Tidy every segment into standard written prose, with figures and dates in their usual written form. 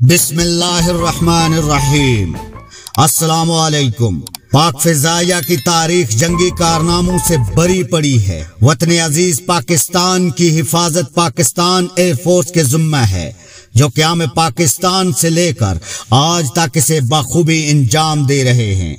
بسم اللہ الرحمن الرحیم۔ السلام علیکم۔ پاک فضائیہ کی تاریخ جنگی کارناموں سے بری پڑی ہے۔ وطن عزیز پاکستان کی حفاظت پاکستان ایئر فورس کے ذمہ ہے، جو قیام پاکستان سے لے کر آج تک اسے بخوبی انجام دے رہے ہیں۔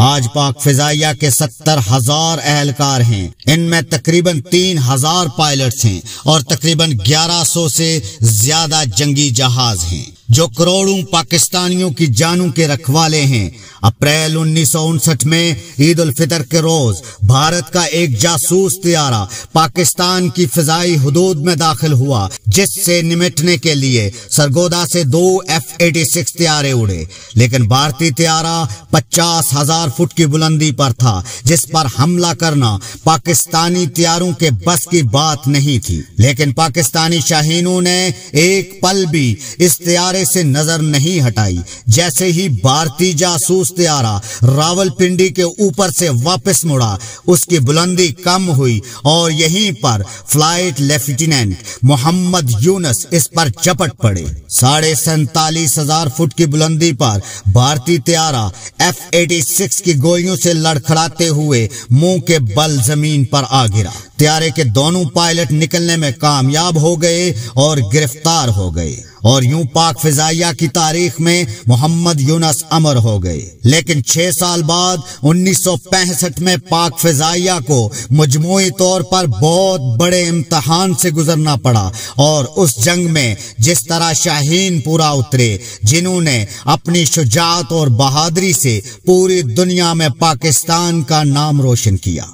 آج پاک فضائیہ کے 70,000 اہلکار ہیں، ان میں تقریباً 3,000 پائلٹس ہیں اور تقریباً 1100 سے زیادہ جنگی جہاز ہیں، جو کروڑوں پاکستانیوں کی جانوں کے رکھوالے ہیں۔ اپریل 1959 میں عید الفطر کے روز بھارت کا ایک جاسوس طیارہ پاکستان کی فضائی حدود میں داخل ہوا، جس سے نمٹنے کے لیے سرگودا سے 2 F-86 طیارے اڑے، لیکن بھارتی طیارہ 50,000 فٹ کی بلندی پر تھا، جس پر حملہ کرنا پاکستانی طیاروں کے بس کی بات نہیں تھی۔ لیکن پاکستانی شاہینوں نے ایک پل بھی اس طیارے سے نظر نہیں ہٹائی۔ جیسے ہی بھارتی جاسوس طیارہ راولپنڈی کے اوپر سے واپس مڑا، اس کی بلندی کم ہوئی اور یہیں پر فلائٹ لیفٹیننٹ محمد یونس اس پر چپٹ پڑے۔ 47,500 فٹ کی بلندی پر بھارتی طیارہ F-86 کی گولیوں سے لڑکھڑاتے ہوئے منہ کے بل زمین پر آ گرا۔ طیارے کے دونوں پائلٹ نکلنے میں کامیاب ہو گئے اور گرفتار ہو گئے، اور یوں پاک فضائیہ کی تاریخ میں محمد یونس امر ہو گئے۔ لیکن 6 سال بعد 1965 میں پاک فضائیہ کو مجموعی طور پر بہت بڑے امتحان سے گزرنا پڑا، اور اس جنگ میں جس طرح شاہین پورا اترے، جنہوں نے اپنی شجاعت اور بہادری سے پوری دنیا میں پاکستان کا نام روشن کیا۔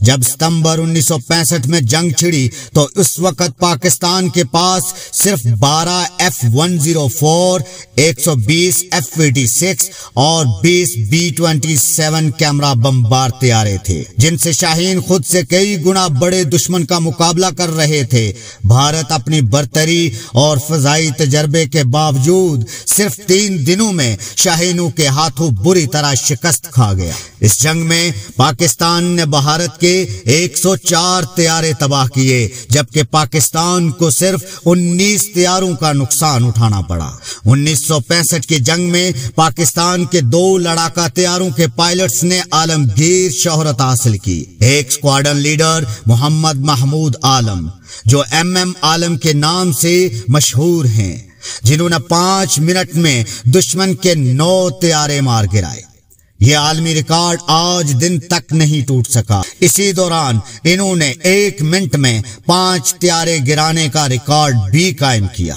جب ستمبر 1965 میں جنگ چھڑی تو اس وقت پاکستان کے پاس صرف 12 F-104، 120 F-86 اور 20 B-27 کیمرہ بمبار طیارے تھے، جن سے شاہین خود سے کئی گنا بڑے دشمن کا مقابلہ کر رہے تھے۔ بھارت اپنی برتری اور فضائی تجربے کے باوجود صرف 3 دنوں میں شاہینوں کے ہاتھوں بری طرح شکست کھا گیا۔ اس جنگ میں پاکستان نے بھارت کے 104 طیارے تباہ کیے، جبکہ پاکستان کو صرف 19 طیاروں کا نقصان اٹھانا پڑا۔ 1965 کی جنگ میں پاکستان کے 2 لڑاکا طیاروں کے پائلٹس نے عالمگیر شہرت حاصل کی۔ ایک اسکواڈرن لیڈر محمد محمود عالم، جو MM عالم کے نام سے مشہور ہیں، جنہوں نے 5 منٹ میں دشمن کے 9 طیارے مار گرائے۔ یہ عالمی ریکارڈ آج دن تک نہیں ٹوٹ سکا۔ اسی دوران انہوں نے 1 منٹ میں 5 طیارے گرانے کا ریکارڈ بھی قائم کیا۔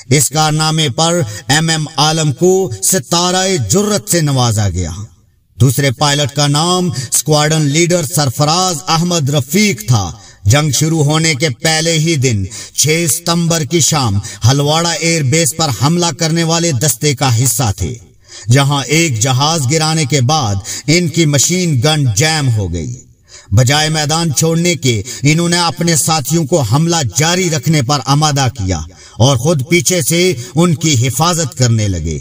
اس کارنامے پر MM عالم کو ستارہ جرت سے نوازا گیا۔ دوسرے پائلٹ کا نام اسکواڈرن لیڈر سرفراز احمد رفیق تھا۔ جنگ شروع ہونے کے پہلے ہی دن 6 ستمبر کی شام ہلواڑہ ایئر بیس پر حملہ کرنے والے دستے کا حصہ تھے، جہاں ایک جہاز گرانے کے بعد ان کی مشین گن جیم ہو گئی۔ بجائے میدان چھوڑنے کے انہوں نے اپنے ساتھیوں کو حملہ جاری رکھنے پر آمادہ کیا اور خود پیچھے سے ان کی حفاظت کرنے لگے۔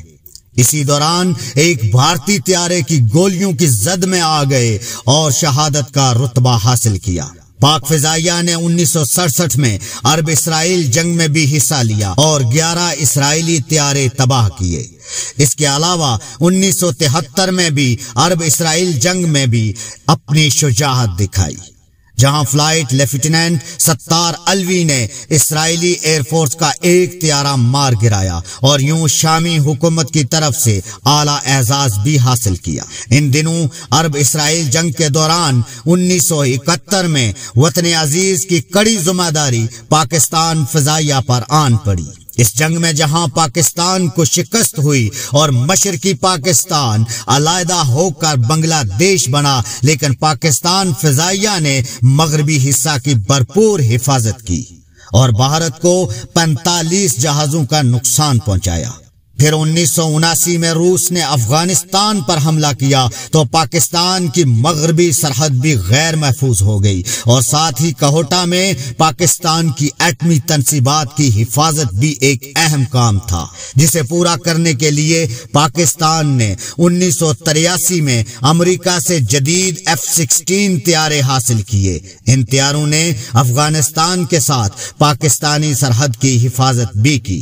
اسی دوران ایک بھارتی طیارے کی گولیوں کی زد میں آ گئے اور شہادت کا رتبہ حاصل کیا۔ پاک فضائیہ نے 1967 میں عرب اسرائیل جنگ میں بھی حصہ لیا اور 11 اسرائیلی طیارے تباہ کیے۔ اس کے علاوہ 1973 میں بھی عرب اسرائیل جنگ میں بھی اپنی شجاعت دکھائی، جہاں فلائٹ لیفٹیننٹ ستار الوی نے اسرائیلی ایئر فورس کا ایک طیارہ مار گرایا اور یوں شامی حکومت کی طرف سے اعلیٰ اعزاز بھی حاصل کیا۔ ان دنوں عرب اسرائیل جنگ کے دوران 1971 میں وطن عزیز کی کڑی ذمہ داری پاکستان فضائیہ پر آن پڑی۔ اس جنگ میں جہاں پاکستان کو شکست ہوئی اور مشرقی پاکستان علیحدہ ہو کر بنگلہ دیش بنا، لیکن پاکستان فضائیہ نے مغربی حصہ کی بھرپور حفاظت کی اور بھارت کو 45 جہازوں کا نقصان پہنچایا۔ پھر 1979 میں روس نے افغانستان پر حملہ کیا تو پاکستان کی مغربی سرحد بھی غیر محفوظ ہو گئی، اور ساتھ ہی کوہٹا میں پاکستان کی ایٹمی تنصیبات کی حفاظت بھی ایک اہم کام تھا، جسے پورا کرنے کے لیے پاکستان نے 1983 میں امریکہ سے جدید F-16 طیارے حاصل کیے۔ ان طیاروں نے افغانستان کے ساتھ پاکستانی سرحد کی حفاظت بھی کی۔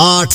8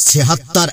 76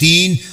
3